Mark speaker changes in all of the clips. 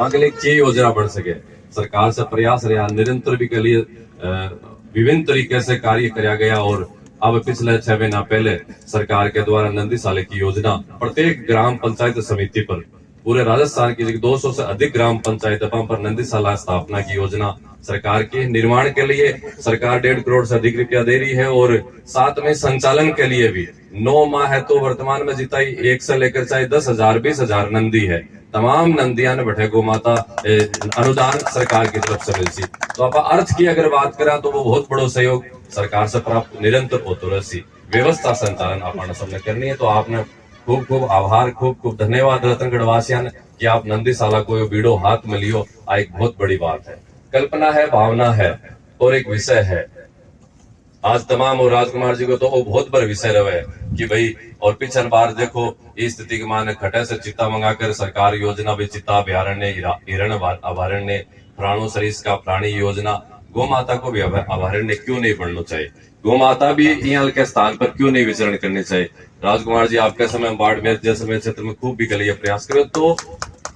Speaker 1: के लिए क्या योजना बन सके। सरकार से प्रयास रहा निरंतर भी के लिए विभिन्न तरीके से कार्य किया गया और अब पिछले 6 महीना पहले सरकार के द्वारा नंदी साले की योजना प्रत्येक ग्राम पंचायत समिति पर पूरे राजस्थान की 200 से अधिक ग्राम पंचायतों पर नंदी साला स्थापना की योजना सरकार के निर्माण के लिए सरकार 1.5 करोड़ से अधिक रुपया दे रही है और साथ में संचालन के लिए भी 9 माह है तो वर्तमान में जितना 1 से लेकर चाहे 10,000 20,000 नंदी है तमाम नंदियां ने बैठे गो माता अनुदान सरकार की तरफ से मिलती। तो आप अर्थ की अगर बात करें तो वो बहुत बड़ो सहयोग सरकार से प्राप्त निरंतर होते रही व्यवस्था संचालन अपन सबने करनी है। तो आपने खूब खूब आभार खूब खूब धन्यवाद रतनगढ़ वासियान कि आप नंदी साला को बीड़ो हाथ में लियो आ एक बहुत बड़ी बात है। कल्पना है भावना है और एक विषय है आज तमाम और राजकुमार जी को तो वो बहुत बड़ा विषय रहे कि भाई और पिछले बार देखो इस स्थिति के मान खटे से चित्ता मंगाकर सरकार योजना भी चित्ता अभ्यारण्य हिरण अभ्यारण्य प्राणो सरीस का प्राणी योजना गौ माता को भी अभ्यारण्य क्यों नहीं बनना चाहिए। गौ माता भी यहाँ के स्थान पर क्यों नहीं विचरण करनी चाहिए। राजकुमार जी आपके समय बाड़मेर जैसे क्षेत्र में खूब भी के लिए प्रयास करो तो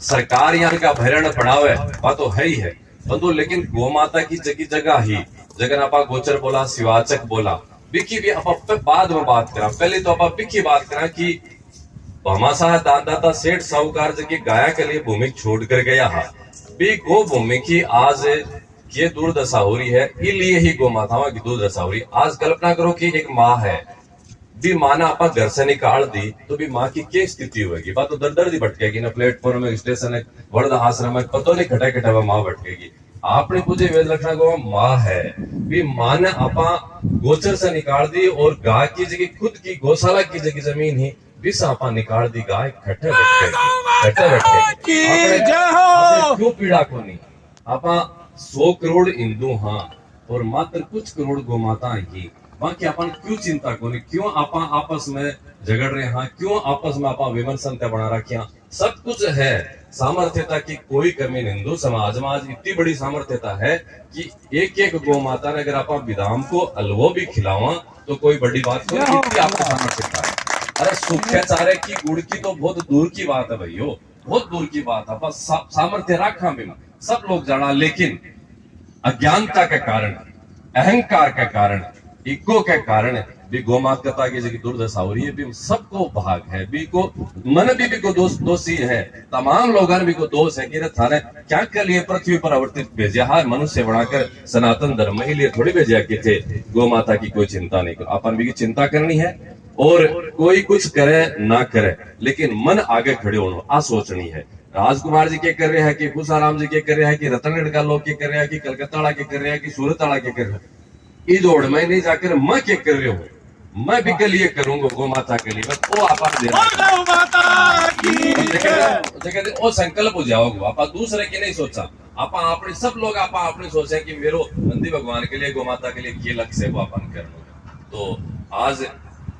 Speaker 1: सरकार यहाँ का अभ्यारण्य बढ़ावे बात तो है ही है बंधु लेकिन गौ माता की जगह ही जगह आप गोचर बोला शिवाचक बोला बिकी भी आप बाद में बात करा पहले तो आप बिकी बात करा कि भामाशाह दानदाता सेठ साहूकार की गाया के लिए भूमि छोड़ कर गया है भी गो भूमि की आज ये दुर्दशा हो रही है इसलिए ही गौ माताओं की दुर्दशा हो रही। आज कल्पना करो कि एक माँ है भी माँ ना आप घर से निकाल दी तो भी माँ की क्या स्थिति होगी बात तो दर दी भटकेगी ना प्लेटफॉर्म में स्टेशन है वर्ध आश्रम में पतो नहीं खटा खटा माँ भटकेगी। आपने पूछे वेद लक्षण को माँ है भी माँ ने आपा गोचर से निकाल दी और गाय की जगह खुद की गौशाला की जगह जमीन ही विष आपा निकाल दी गाय खट्टे बैठेगी क्यों पीड़ा को नहीं आपा 100 करोड़ हिंदू हाँ और मात्र कुछ करोड़ गौ माता ही बाकी अपन क्यों चिंता को नहीं क्यों आपा आपस में झगड़ रहे हाँ क्यों आपस में आपा विमर्शन बना रखिया सब कुछ है। सामर्थ्यता की कोई कमी नहीं हिंदू समाज में आज इतनी बड़ी सामर्थ्यता है कि एक एक गौ माता ने अगर आप विधाम को अलवो भी खिलावा तो कोई बड़ी बात नहीं इतनी आपको सामर्थ्यता है। अरे सूखे चारे की गुड़ की तो बहुत दूर की बात है भाइयों बहुत दूर की बात है बस सामर्थ्य रखा भी सब लोग जाना लेकिन अज्ञानता के कारण अहंकार के कारण इको के कारण भी गौ माता की जगह दुर्दशा हो रही है भी सबको भाग है भी को मन भी को दोषी है तमाम लोगों भी को दोष है कि थाने क्या के लिए पृथ्वी पर अवर्तित भेजा हर मनुष्य बनाकर सनातन धर्म के लिए थोड़ी भेजा कि थे गौ माता की कोई चिंता नहीं करो अपन भी चिंता करनी है और कोई कुछ करे ना करे लेकिन मन आगे खड़े होना आ सोचनी है। राजकुमार जी क्या कर रहे हैं कि खुशाराम जी क्या कर रहे हैं कि रतनगढ़ का लोग क्या कर रहे हैं कि कलकत्ता के कर रहे हैं कि सूरत वाला के कर रहे हैं इस दौड़ में नहीं जाकर मैं क्या कर रही हूँ मैं भी के लिए करूंगा गौ माता के लिए वो आप वो संकल्प हो जाओगे आप दूसरे की नहीं सोचा आप अपने सब लोग आप अपने सोचे कि मेरे नंदी भगवान के लिए गौ माता के लिए ये लक्ष्य है वो अपन करना। तो आज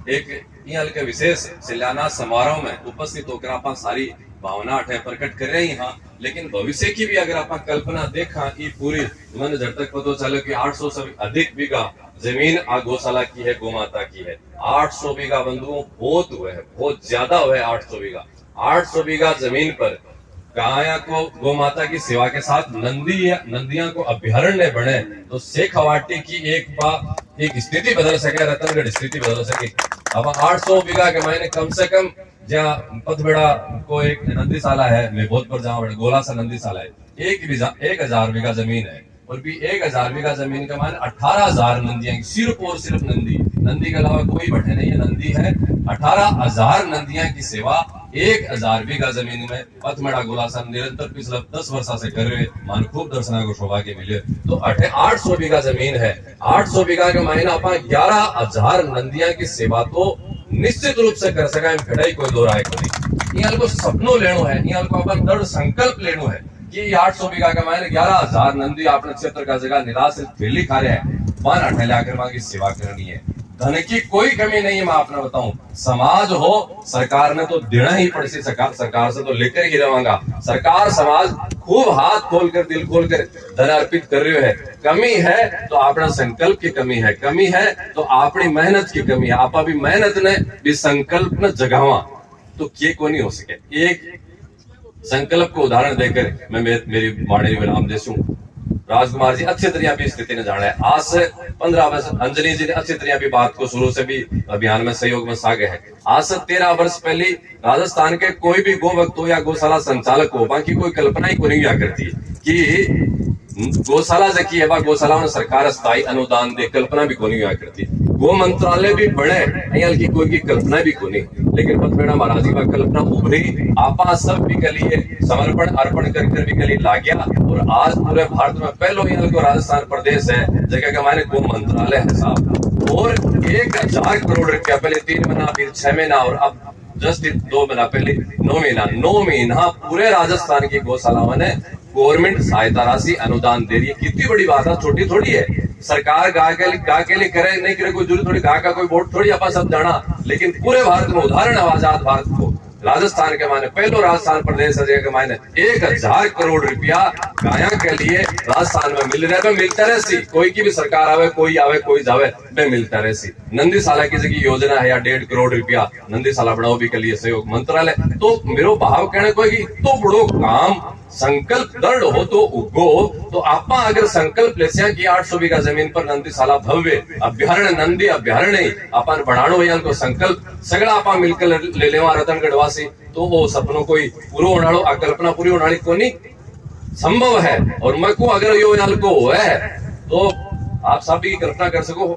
Speaker 1: एक यहाँ के विशेष शिलान्यास समारोह में उपस्थित होकर आप सारी भावना प्रकट कर रहे हैं लेकिन भविष्य की भी अगर आप कल्पना देखा ये पूरी मन जब तक पता चले कि 800 से अधिक बीघा जमीन गौशाला की है गौ माता की है 800 बीघा बंधुओं बहुत हुए है बहुत ज्यादा हुए 800 बीघा जमीन पर गाया को गौ माता की सेवा के साथ नंदियां को अभ्यारण्य बने तो शेखावाटी की एक स्थिति बदल सके रतनगढ़ स्थिति बदल सके। अब 800 बीघा के मायने कम से कम जहाँ पथबेड़ा को एक नंदीशाला है मैं बहुत पर जहाँ गोला सा नंदीशाला है 1,000 बीघा जमीन है और भी 1,000 बीघा जमीन का मान 18,000 नंदियां सिर्फ और सिर्फ नंदी के अलावा कोई बैठे नहीं है नंदी है 18,000 नंदियां की सेवा 1,000 बीघा जमीन में पथमेड़ा गोलासा निरंतर पिछले 10 वर्षा से कर रहे मान खूब दर्शना को सौभाग्य मिले। तो 800 बीघा जमीन है 800 बीघा के महीना अपन 11,000 नंदियां की सेवा तो निश्चित रूप से कर सका खड़ाई कोई दो राय को नहीं यहाँ को सपनों लेनो है यहाँ को अपन दृढ़ संकल्प लेनो है कि 800 बीघा का मायने 11,000 नंदी अपने क्षेत्र का जगह निराश्रित थैली खा रहे हैं मान अठे लाकर वहां की सेवा करनी है। धन की कोई कमी नहीं है मैं आपने बताऊं समाज हो सरकार ने तो देना ही पड़ सी सरकार से तो लेकर ही रहेगा सरकार समाज खूब हाथ खोलकर दिल खोलकर धन अर्पित कर रहे है। कमी है तो अपना संकल्प की कमी है तो अपनी मेहनत की कमी है आप भी मेहनत ने भी संकल्प न जगावा तो ये को नहीं हो सके। एक संकल्प को उदाहरण देकर मैं मेरी वाणी विराम देसूं। राजकुमार जी अच्छी तरह भी स्थिति ने जाना है। आज से 15 वर्ष अंजलि जी ने अच्छी तरह भी बात को शुरू से भी अभियान में सहयोग में सागे है। आज से 13 वर्ष पहले राजस्थान के कोई भी गोभक्त हो या गौशाला संचालक हो, बाकी कोई कल्पना ही को नहीं हुआ करती कि गौशाला जकी है गौशाला में सरकार स्थायी अनुदान दे, कल्पना भी को नहीं हुआ करती। गो मंत्रालय भी बने अयल की कोई की कल्पना भी को नहीं, लेकिन पथमेड़ा महाराज जी का कल्पना उभरी। आपा सब भी के लिए समर्पण अर्पण कर भी के लिए ला गया और आज पूरे भारत में पहलो अयल को राजस्थान प्रदेश है जगह का माने गो मंत्रालय है साहब। और 1000 करोड़ रुपया पहले 3 महीना फिर 6 महीना और अब जस्ट 2 महीना पहले 9 महीना पूरे राजस्थान की गौशालाओं ने गवर्नमेंट सहायता राशि अनुदान दे रही है। कितनी बड़ी बात है, छोटी थोड़ी है। सरकार गा के लिए करे नहीं करे कोई जरूरी थोड़ी, गा का कोई वोट थोड़ी अपा सब जाना, लेकिन पूरे भारत में उदाहरण है आजाद भारत को। राजस्थान के माने पहलो राजस्थान प्रदेश है के माने 1000 करोड़ रुपया गाया के लिए राजस्थान में मिल रहा है। मिलता रहे कोई की भी सरकार आवे, कोई आवे कोई जावे, वे मिलता रहे। नंदीशाला की जगह योजना है या 1.5 करोड़ रुपया नंदीशाला बनाओ भी के लिए सहयोग मंत्रालय। तो मेरो भाव कहने को तो बड़ो काम संकल्प दृढ़ हो तो उगो। तो आपा अगर संकल्प ले कि 800 बीघा जमीन पर नंदीशाला भव्य अभ्यारण्य नंदी अभ्यारण्य अपन बढ़ानो या को संकल्प सगड़ा आपा मिलकर ले लेवा रतनगढ़ वासी, तो वो सपनों कोई पूरा होनाड़ो कल्पना पूरी होनाड़ी को नहीं संभव है। और मैं को अगर यो नाल को है तो आप सब भी कल्पना कर सको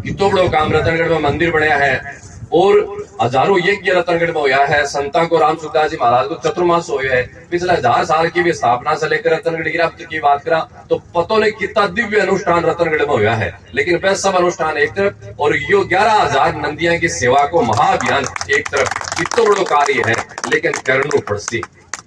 Speaker 1: कितो बड़ो काम रतनगढ़ में मंदिर बनाया है और हजारों यज्ञ रतनगढ़ में होया है। संता को राम सुखदास जी महाराज को चतुर्मास होया है। पिछले 1000 साल की भी स्थापना से लेकर रतनगढ़ गिरफ्त की बात करा तो पतो नहीं कितना दिव्य अनुष्ठान रतनगढ़ में होया है। लेकिन वह सब अनुष्ठान एक तरफ और यो 11,000 नंदियां की सेवा को महाअभियान एक तरफ, कितो बड़ो कार्य है लेकिन करनो पड़सी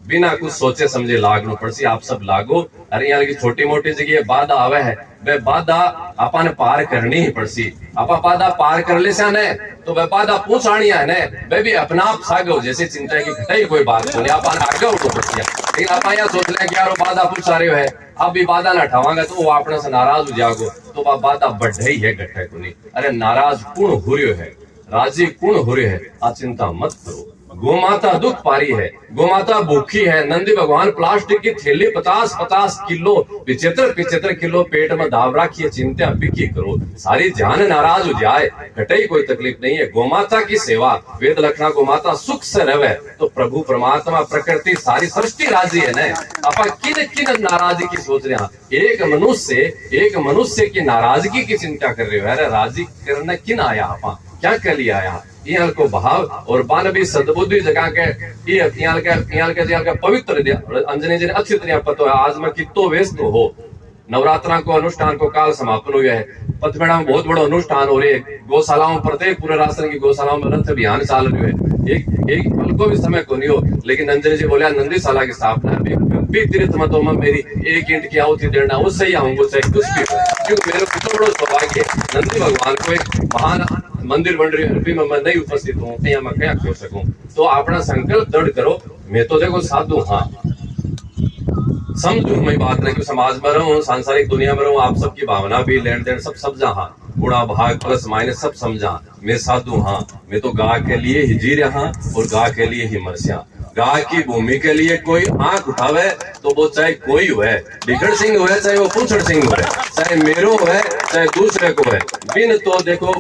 Speaker 1: बिना कुछ सोचे समझे लागनो पड़सी। आप सब लागो। अरे यहाँ की छोटी मोटी जगह बाधा आवे है, वह बाधा आपा ने पार करनी ही पड़सी। आपा बाधा पार कर ले से ने तो वह बाधा पूछानी है ने वह भी अपना आप सागो जैसे चिंता की घटाई कोई बात बोले आपा आगे उठो पड़ती है। लेकिन आप यहाँ सोच ले कि यार बाधा पूछा रहे है, अब भी बाधा ना उठावांगे तो वो अपने से नाराज हो जाओगे तो वह बाधा बढ़े ही है घटे को नहीं। अरे नाराज कौन हो रही है, राजी कौन हो रही है, आ चिंता मत करो। गोमाता दुख पारी है, गोमाता भूखी है। नंदी भगवान प्लास्टिक की थैली 50-50 किलो 75-75 किलो पेट में दाब रखी, चिंता बिकी करो सारी जान नाराज हो जाए घटे कोई तकलीफ नहीं है। गोमाता की सेवा वेद लखना गोमाता सुख से रहे तो प्रभु परमात्मा प्रकृति सारी सृष्टि राजी है न। अपा किन किन नाराजगी की सोच रहे हैं, एक मनुष्य की नाराजगी की चिंता कर रहे हो। अरे राजी करने किन आया, आपा क्या कर लिया आया यहाँ को भाव और बानवी सदबुद्धि जगह के यहाँ के पवित्र अंजनी जी ने अच्छी तरह पता है। आज में कितो व्यस्त हो नवरात्रा को अनुष्ठान को काल समापन हुआ है। पथमेड़ा में बहुत बड़ा अनुष्ठान हो रहे है। गौशालाओं प्रत्येक पूरे राजस्थान की गौशालाओं में रथ अभियान चाल रहे है। एक पल को भी समय को नहीं हो, लेकिन अंजनी जी बोलिया नंदीशाला की स्थापना तीर्थ मतों में मेरी 1 ईंट की आहुति देना उससे ही आऊंगा चाहे कुछ भी हो, क्योंकि मेरे कितना बड़ा सौभाग्य है नंदी भगवान को एक महान मंदिर बन रही है मैं नहीं उपस्थित हूँ या मैं क्या कर सकूं। तो अपना संकल्प दृढ़ करो। मैं तो देखो साधु हाँ समझू मैं बात नहीं कि समाज में रहूं सांसारिक दुनिया में रहूं, आप सबकी भावना भी लेन देन सब जहां गुणा भाग प्लस माइनस सब समझा। मैं साधु हाँ, मैं तो गा के लिए ही जी रहा और गा के लिए ही मरस्या। गा की भूमि के लिए कोई आंख उठावे तो वो चाहे कोई हुए, बिगड़ सिंह हुए चाहे वो पूछड़ सिंह हुए, चाहे मेरो हुए चाहे दूसरे को है। बिन तो देखो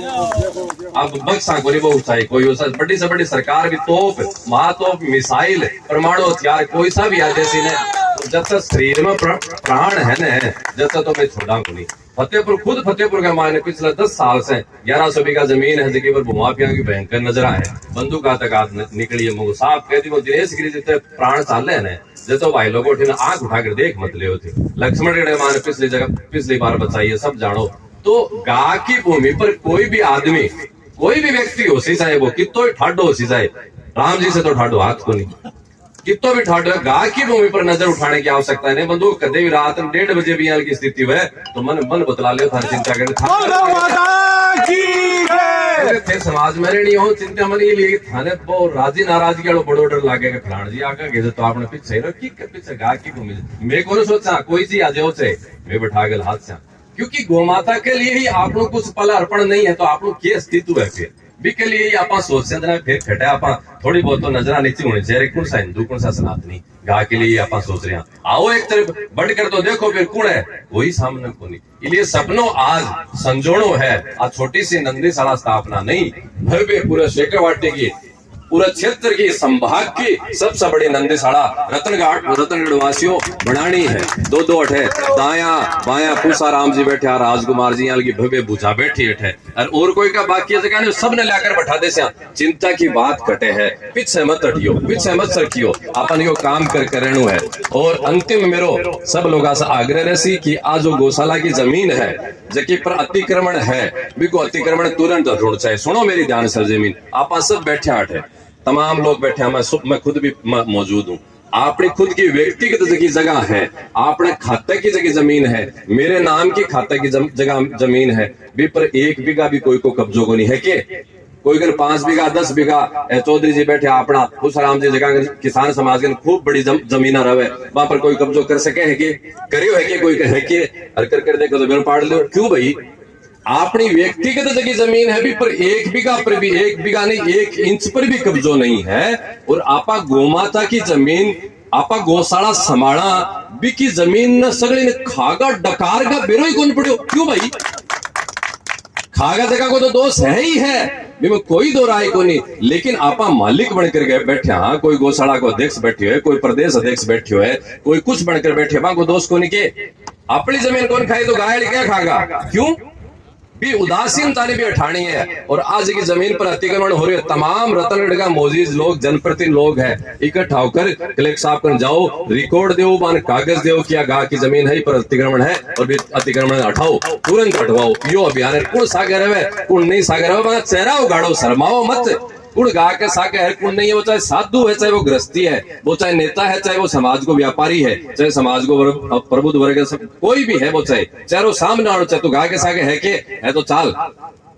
Speaker 1: अब बक्सा को बहुत चाहे कोई हो, बड़ी से बड़ी सरकार भी तोप महातोप मिसाइल परमाणु हथियार कोई सा भी आ जैसी ने जब तक शरीर में प्राण है न जब तक तो मैं छोड़ा को नहीं। फतेहपुर के मायने पिछले 10 साल से 1100 बीघा जमीन है जगह पर भूमाफिया की भयंकर नजरा है। बंदूक आतंकात निकली है मुझे साफ कहती वो दिनेश गिरी जितने प्राण चाले है जैसे भाई लोगों ने आंख उठाकर देख मत ले थे। लक्ष्मण गढ़ माने पिछली बार बचाई है सब जानो। तो गा की भूमि पर कोई भी आदमी कोई भी व्यक्ति हो सी चाहे वो कितो ही ठाडो हो सी चाहे राम जी से तो ठाडो हाथ को नहीं कितो भी ठाडो है। गा की भूमि पर नजर उठाने की आवश्यकता नहीं। बंदूक कदे भी रात 1:30 बजे भी यहाँ की स्थिति है तो मन बतला ले चिंता कर थे समाज में नहीं हो चिंता मन ये लिए थाने बहुत राजी नाराजगी वालों बड़ो डर लागेगा फलाण जी आगे गए तो आपने पीछे रखी पीछे गा की भूमि मैं को सोचा कोई सी आ जाओ से मैं बैठा गल हाथ से, क्योंकि गोमाता के लिए ही आप लोग कुछ पल अर्पण नहीं है तो आप लोग क्या स्थिति है फिर भी के लिए आप सोचते हैं फिर खटा आप थोड़ी बहुत तो नजर नीचे होनी चाहिए कौन सा हिंदू कौन सा सनातनी गा के लिए आप सोच रहे हैं। आओ एक तरफ बढ़ कर तो देखो फिर कौन है वही सामने को नहीं। इसलिए सपनों आज संजोड़ो है। आज छोटी सी नंदीशाला स्थापना नहीं भव्य पूरे शेखरवाटी की पूरा क्षेत्र की संभाग की सबसे बड़ी नंदीशाला रतनगढ़ वासियों बनानी है। दो अठ है दाया बाया पूसा राम जी बैठे राजकुमार जी यहाँ की भव्य भुजा बैठी है और कोई का बाकी जगह ने सबने लाकर बैठा दे चिंता की बात कटे है पीछे मत हटियो पीछे मत सरकियो अपन यो काम कर करेणु है। और अंतिम मेरो सब लोग से आग्रह रहसी कि आज जो गौशाला की जमीन है जबकि पर अतिक्रमण है बिको अतिक्रमण तुरंत हटना चाहिए। सुनो मेरी ध्यान से जमीन आप सब बैठे आठ है तमाम लोग बैठे हैं मैं खुद भी मौजूद हूँ। आपने खुद की व्यक्तिगत जगह है आपने खाते की जगह जमीन है मेरे नाम की खाते की जगह जमीन है भी पर 1 बीघा भी कोई को कब्जों को नहीं है के कोई अगर 5 बीघा 10 बीघा चौधरी जी बैठे अपना पूसाराम जी जगह किसान समाज के खूब बड़ी जमीना रहे वहां पर कोई कब्जो कर सके है कि करियो है कि कोई है कि कर देखो तो पाड़ लो क्यों भाई अपनी व्यक्तिगत जगह जमीन है भी पर 1 बीघा पर भी 1 बीघा नहीं 1 इंच पर भी कब्जो नहीं है। और आपा गोमाता की जमीन आपा गौशाला संभाला भी की जमीन न सगले ने खागा डकार का बेरो ही कौन पड़ो क्यों भाई खागा जगह को तो दोष है ही है में कोई दो राय को नहीं। लेकिन आपा मालिक बनकर गए बैठे हाँ कोई गौशाला को अध्यक्ष बैठे हुए कोई प्रदेश अध्यक्ष बैठे हुए कोई कुछ बनकर बैठे वहां को दोष को नहीं के अपनी जमीन कौन खाई तो गाय क्या खागा क्यों भी उदासीनता ने भी उठानी है। और आज की जमीन पर अतिक्रमण हो रही है तमाम रतनगढ़ का मौजूद लोग जनप्रतिनिधि लोग हैं इकट्ठा होकर कलेक्टर साहब कर जाओ रिकॉर्ड दो मान कागज दो क्या गा की जमीन है पर अतिक्रमण है और भी अतिक्रमण हटाओ तुरंत हटवाओ यो अभियान है। कौन सागर है कौन नहीं सागर है चेहरा उगाड़ो शर्माओ मत कुण गा के साके है कुण नहीं है वो चाहे साधु है चाहे वो गृहस्थी है वो चाहे नेता है चाहे वो समाज को व्यापारी है चाहे समाज को प्रबुद्ध वर्ग कोई भी है वो चाहे वो सामने आना चाहे तो गा के साके है के है तो चाल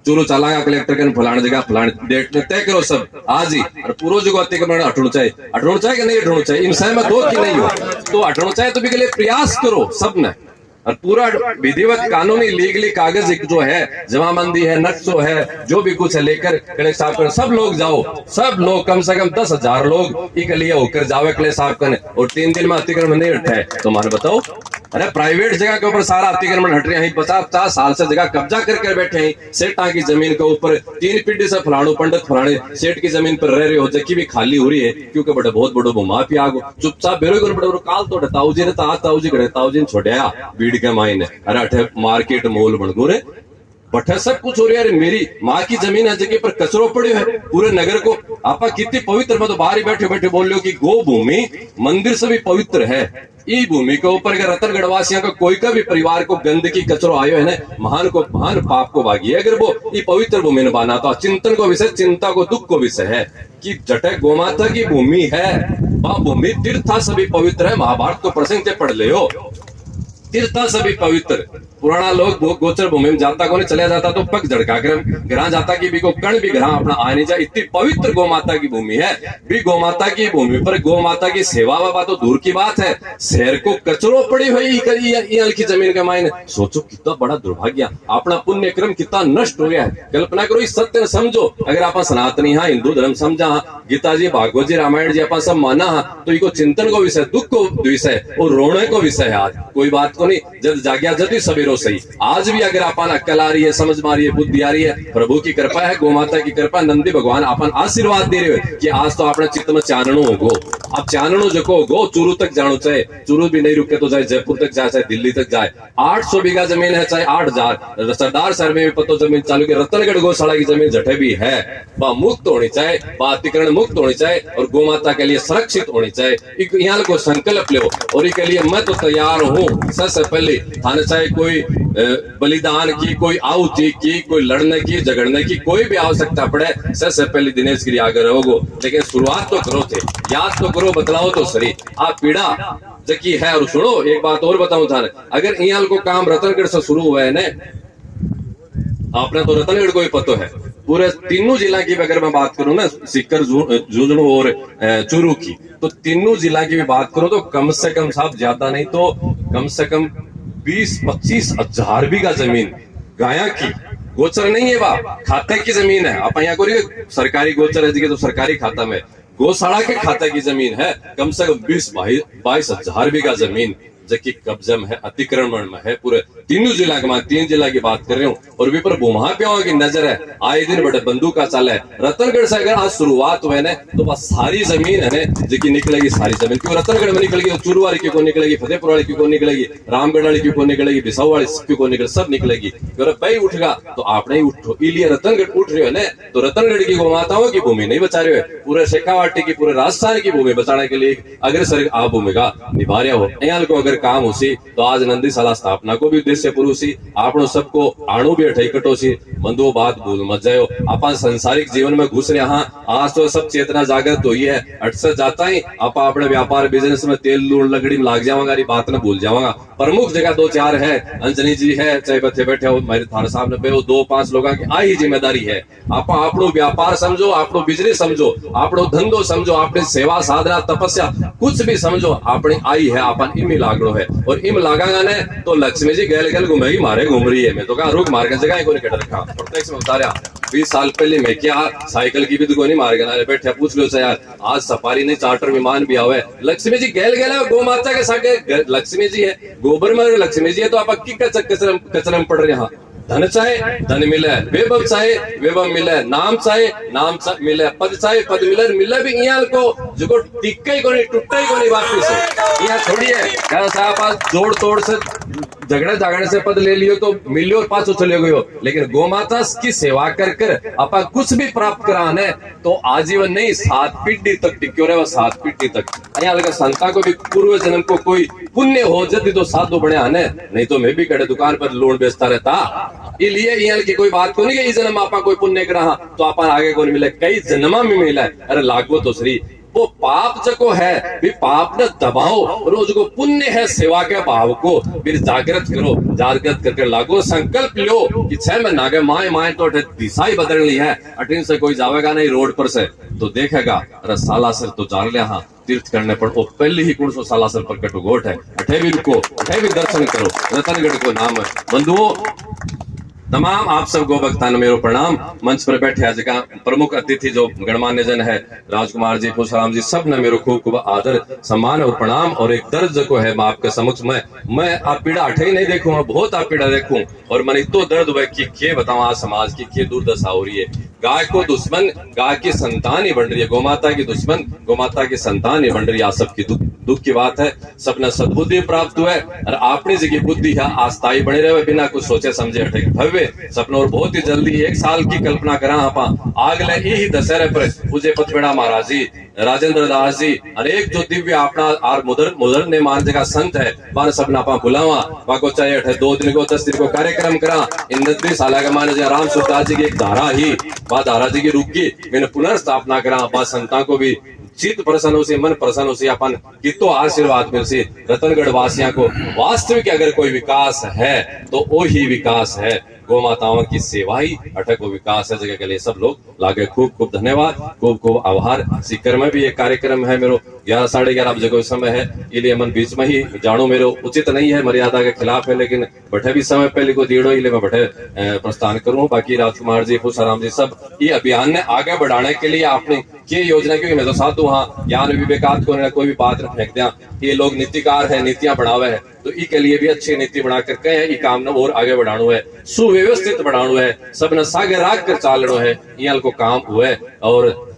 Speaker 1: चूरू चलागा कलेक्टर के फलाने जगह फलाने डेट में तय करो सब आज ही और पूर्व जो अतिक्रमण हटना चाहिए कि नहीं हटना चाहिए इन सहमत हो कि नहीं हो तो हटना चाहिए तो भी के लिए प्रयास करो सबने और पूरा विधिवत कानूनी लीगली कागज जो है जमाबंदी है नक्शो है जो भी कुछ है लेकर कलेक्टर साहब कर सब लोग जाओ सब लोग कम से कम 10,000 लोग एक लिए होकर जावे कलेक्टर साहब करने और 3 दिन में अतिक्रमण नहीं हटा है तो मान बताओ अरे प्राइवेट जगह के ऊपर सारा अतिक्रमण हट रहे हैं 50-50 साल से जगह कब्जा करके बैठे हैं सेठा की जमीन के ऊपर 3 पीढ़ी से फलाणो पंडित फलाने सेठ की जमीन पर रह रहे हो जबकि भी खाली हो रही है क्योंकि बड़े बहुत बड़ो माफिया आगो चुपचाप बेरो बड़े काल तो ताऊ जी ने ताऊ जी छोड़िया भीड़ के मायने अरे अठे मार्केट मॉल बन गो रे बठे सब कुछ हो रहा है। मेरी माँ की जमीन है जगह पर कचरो पड़े है पूरे नगर को आपा कितनी पवित्र मैं तो बाहर ही बैठे बैठे बोल रहे हो कि गो भूमि मंदिर से भी पवित्र है। ई भूमि के ऊपर अगर रतनगढ़ वासियों का कोई का भी परिवार को गंदगी कचरो आयो है ना महान पाप को भागी है अगर वो ये पवित्र भूमि ने बाना तो चिंतन को विषय चिंता को दुख को विषय है कि जटे गोमाता की भूमि है वह भूमि तीर्था सभी पवित्र है। महाभारत को प्रसंग से पढ़ ले हो तीर्था सभी पवित्र पुराना लोग गोचर भूमि में जाता को नहीं चला जाता तो पग झड़का कर ग्रह जाता की भी को कण भी ग्रह अपना आने जाए इतनी पवित्र गौमाता की भूमि है भी गौमाता की भूमि पर गौमाता की सेवा वाबा तो दूर की बात है शहर को कचरो पड़ी हुई की जमीन के मायने सोचो कितना बड़ा दुर्भाग्य अपना पुण्य क्रम कितना नष्ट हो गया है। कल्पना करो इस सत्य समझो अगर आप सनातनी हाँ हिंदू धर्म समझा गीता जी भागवत जी रामायण जी आप सब माना तो इको चिंतन को विषय दुख को विषय और रोने को विषय है। आज कोई बात को नहीं जब जाग्या जब सवेरो सही आज भी अगर अपन अक्कल आ रही है समझ में आ रही है बुद्धि आ रही है प्रभु की कृपा है गोमाता की कृपा नंदी भगवान अपन आशीर्वाद दे रहे हो कि आज तो अपने चित्त में चानणो होगो अब चानणो जको गो चूरू तक जानो चाहे चूरू भी नहीं रुके तो जाए जयपुर तक जाए चाहे दिल्ली तक जाए 800 बीघा जमीन है चाहे 8,000 सरदार शहर में भी पतो जमीन चालू की रतनगढ़ गौशाला की जमीन जटे भी है वह मुक्त होनी चाहिए वह अतिक्रमण मुक्त होनी चाहिए और गोमाता के लिए सुरक्षित होनी चाहिए। यहाँ को संकल्प लो और इसके लिए मैं तो तैयार हूँ। सबसे पहले थाने चाहे कोई बलिदान की कोई आहुति की कोई लड़ने की झगड़ने की कोई भी आवश्यकता पड़े सबसे पहले दिनेश गिरी आगे रहोगो लेकिन शुरुआत तो करो थे याद तो करो बतलाओ तो सही आप पीड़ा जकी है। और सुनो एक बात और बताऊं था अगर यहाँ को काम रतनगढ़ से शुरू हुआ है ना आपने तो रतनगढ़ को ही पता है पूरे तीनों जिला की अगर मैं बात करूं ना सीकर झुंझुनू और चूरू की तो तीनों जिला की भी बात करूं तो कम से कम साहब ज्यादा नहीं तो कम से कम 20-25 हजार बीघा जमीन गाया की गोचर नहीं है, वह खाते की जमीन है। आप यहाँ कोई सरकारी गोचर है तो सरकारी खाता में, गौशाला के खाते की जमीन है, कम से कम 22 हजार बीघा जमीन जबकि कब्जे में है, अतिक्रमण में है, पूरे तीनों जिला के, मैं 3 जिला की बात कर रही हूँ। और भी पर वहां पे की नजर है, आए दिन बड़े बंदूक का चाल है। रतनगढ़ से अगर आज शुरुआत हुए ना तो बस सारी जमीन है ना जी निकलेगी, सारी जमीन क्यों रतनगढ़ में निकलेगी, चूरू वाली क्यों निकलेगी, फतेहपुर वाली क्यों निकलेगी, रामगढ़ वाली क्यों निकलेगी, बिसाऊ वाली क्यों निकलेगी, सब निकलेगी। अगर भाई उठेगा तो आपने ही उठो, इसलिए रतनगढ़ उठ रहे हो ना, तो रतनगढ़ की गोमाताओं की भूमि नहीं बचा रहे हो, पूरे शेखावाटी की, पूरे राजस्थान की भूमि बचाने के लिए अग्रसर आप भूमिका निभा रहे हो। यहाँ को अगर काम उसी तो आज नंदीशाला स्थापना को भी उद्देश्य पुरुषी आपनो सबको आणु भी अठई कटोसी बंधु बात भूल मत जाओ। अपन संसारिक जीवन में घुस रहे हाँ, आज तो सब चेतना जागृत हुई है, अटसे जाता ही आप अपने व्यापार बिजनेस में तेल लूण लकड़ी में लाग जाऊंगा, बात न भूल जाऊंगा। प्रमुख जगह 2-4 है, अंजनी जी है, चाहे बच्चे बैठे हो मेरे थाने साहब ने 2-5 लोगों की आई जिम्मेदारी है। आप आपनो व्यापार समझो, आपनो बिजनेस समझो, आपनो धंधो समझो, आपने सेवा साधना तपस्या कुछ भी समझो, अपनी आई है, अपन इम लागड़ो है। और इम लागागा ने तो लक्ष्मी जी गैल गैल घूमेगी, मारे घूम रही है। मैं तो कहा रुक मार के जगह को नहीं कट रखा, प्रत्यक्ष में बता रहा 20 साल पहले मैं क्या साइकिल की भी तो नहीं मार गया बैठे पूछ लो यार, आज सफारी नहीं चार्टर विमान भी आवे। लक्ष्मी जी गैल गैल है, गौ माता के साथ लक्ष्मी जी है, गोबर में लक्ष्मी जी है, तो आप की कचरे में पड़ रहे हैं। धन चाहे धन मिले, वैभव चाहे वैभव मिले, नाम चाहे नाम मिले, पद चाहे पद मिले भी यहाँ को जो टिक्का ही को नहीं टूटा ही को नहीं वापिस यहाँ थोड़ी है। कैसा आप जोड़ तोड़ से झगड़े से पद ले लियो तो मिलियो और पाछो चले गयो, लेकिन गौ माता की सेवा कर कर आप कुछ भी प्राप्त कराने तो आजीवन नहीं 7 पीढ़ी तक टिक्यो रहे, 7 पीढ़ी तक। यहाँ लगा संता को भी पूर्व जन्म को कोई पुण्य हो जाती तो साधु बने आने, नहीं तो मैं भी कड़े दुकान पर लोन बेचता रहता। इसलिए यहाँ की कोई बात को नहीं कि जन्म आपा कोई पुण्य करा तो आप आगे को नहीं मिले, कई जन्मा में मिला है। अरे लागो तो श्री वो पाप जको है भी पाप न दबाओ, रोज को पुण्य है सेवा के भाव को फिर जागृत करो, जागृत करके लागो संकल्प लो कि 6 महीना के माए तो दिशा ही बदल ली है। अटीन से कोई जावेगा नहीं रोड पर से तो देखेगा अरे सालासर तो जान लिया हाँ तीर्थ करने पर वो पहले ही कुछ सालासर पर कटुगोट है, अठे भी रुको, अठे भी दर्शन करो, रतनगढ़ को नाम है। बंधुओं तमाम आप सब गो भक्तान मेरो प्रणाम। मंच पर बैठे आज का प्रमुख अतिथि जो गणमान्य जन है राजकुमार जी, पुष्पराम जी, सब ने मेरो खूब आदर सम्मान और प्रणाम। और एक दर्द को है मैं आपके समक्ष मैं आप पीड़ा अठे ही नहीं देखूंगा, बहुत आप पीड़ा देखूं और मन इतो दर्द हुआ कि क्या बताऊं आज समाज की क्या दुर्दशा हो रही है। गाय को दुश्मन गाय की संतान ही बन रही है, गौमाता की दुश्मन गौमाता की संतान ही बन रही है। आप सबकी दुख की बात है, सबने सद्बुद्धि प्राप्त हुआ है और अपनी जगह बुद्धि है आस्थाई बने रहे बिना कुछ सोचे समझे अठे भव्य सपना। और बहुत ही जल्दी 1 साल की कल्पना करा आप आगले ही दशहरे पर पूज्य पथपेड़ा महाराज जी, राजेंद्र दास जी अनेक जो दिव्य अपना आर मुदर ने मान जगह संत है बार सब नापा बुलावा बाको चाहे अठे 2 दिन को 10 दिन को कार्यक्रम करा। इन 30 साल का मान राम सुखदास जी की एक धारा ही बा धारा जी की रुकी मैंने पुनर्स्थापना करा, बा संता को भी चित्त प्रसन्न हो से मन प्रसन्न हो से अपन कितो आशीर्वाद मिल से। रतनगढ़ वासियों को वास्तविक अगर कोई विकास है तो वो ही विकास है, गौ माताओं की सेवा ही अटक विकास है। जगह के लिए सब लोग लागे खूब खूब धन्यवाद, खूब खूब आभार। सीकर में भी एक कार्यक्रम है मेरो 11 साढ़े 11 बजे को समय है, इसलिए मन बीच में ही जानो मेरो उचित नहीं है, मर्यादा के खिलाफ है, लेकिन बैठे भी समय पहले को दीड़ो इसलिए मैं बैठे प्रस्थान करूं। बाकी राजकुमार जी, पुष्पराम जी सब ये अभियान ने आगे बढ़ाने के लिए आपने ये योजना, क्योंकि मैं तो साधु हाँ ज्ञान विवेकात को कोई भी बात न फेंक दिया, ये लोग नीतिकार है, नीतियां बढ़ावे है, तो ई के लिए भी अच्छी नीति बना कर कहे ये काम न और आगे बढ़ानो है, सुव्यवस्थित बढ़ानो है, सब न सागे राग कर चालनो है, यहाँ को काम हुआ है। और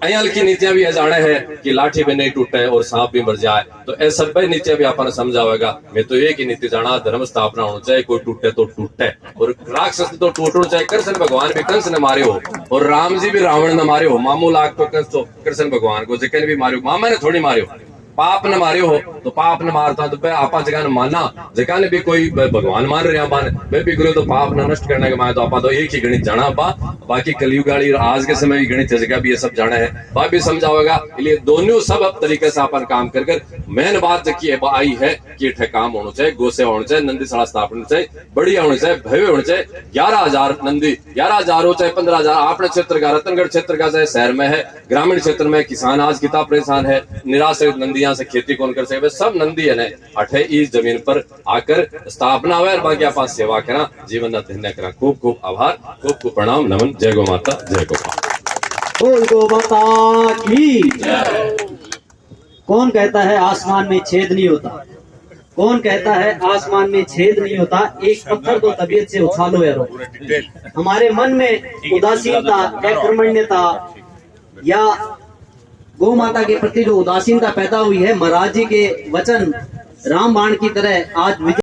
Speaker 1: अयाल की नीतियां भी जाने है कि लाठी भी नहीं टूटे और सांप भी मर जाए, तो ऐसा सब नीतियां भी अपन समझावेगा। मैं तो एक ही नीति जाना, धर्म स्थापना होना चाहिए, कोई टूटे तो टूटे और राक्षस तो टूटना चाहिए। कृष्ण भगवान भी कंस ने मारे हो और राम जी भी रावण ने मारे हो, मामू लाख तो कंस तो कृष्ण भगवान को जगह भी मारे हो, मामा ने थोड़ी मारे हो, पाप न मारे हो तो पाप न मारता तो आपा जगह न मानना, जगह ने भी कोई भगवान मान रहे मैं भी गुरु तो पाप न नष्ट करने के माया तो आपा तो एक ही गणित जाना पा, बाकी कलयुग गाड़ी आज के समय की गणित जगह भी ये सब जाना है, बात भी समझाओगा। इसलिए दोनों सब अब तरीके से अपन काम कर मेन बात की आई है की ठे काम होना चाहिए, गो सेवा होना चाहिए, नंदीशाला स्थापना चाहिए, बढ़िया होनी चाहिए, भव्य होनी चाहिए। 11,000 नंदी, 11,000 हो चाहे 15,000, अपने क्षेत्र का रतनगढ़ क्षेत्र का चाहे शहर में है, ग्रामीण क्षेत्र में किसान आज कितना परेशान है, निराश्रित नंदियां से खेती कौन कर सके, सब नंदी है ने अठे इस जमीन पर आकर स्थापना हुआ और बाकी आप सेवा करा, जीवन का धन्य करा। खूब खूब आभार, खूब खूब प्रणाम, नमन। जय गौ माता, जय गोपाल।
Speaker 2: बोल गो माता की। कौन कहता है आसमान में छेद नहीं होता? कौन कहता है आसमान में छेद नहीं होता? एक पत्थर तो तबीयत से उछालो यारो। हमारे मन में उदासीनता या कर्मण्यता या गौ माता के प्रति जो उदासीनता पैदा हुई है, महाराज जी के वचन रामबाण की तरह आज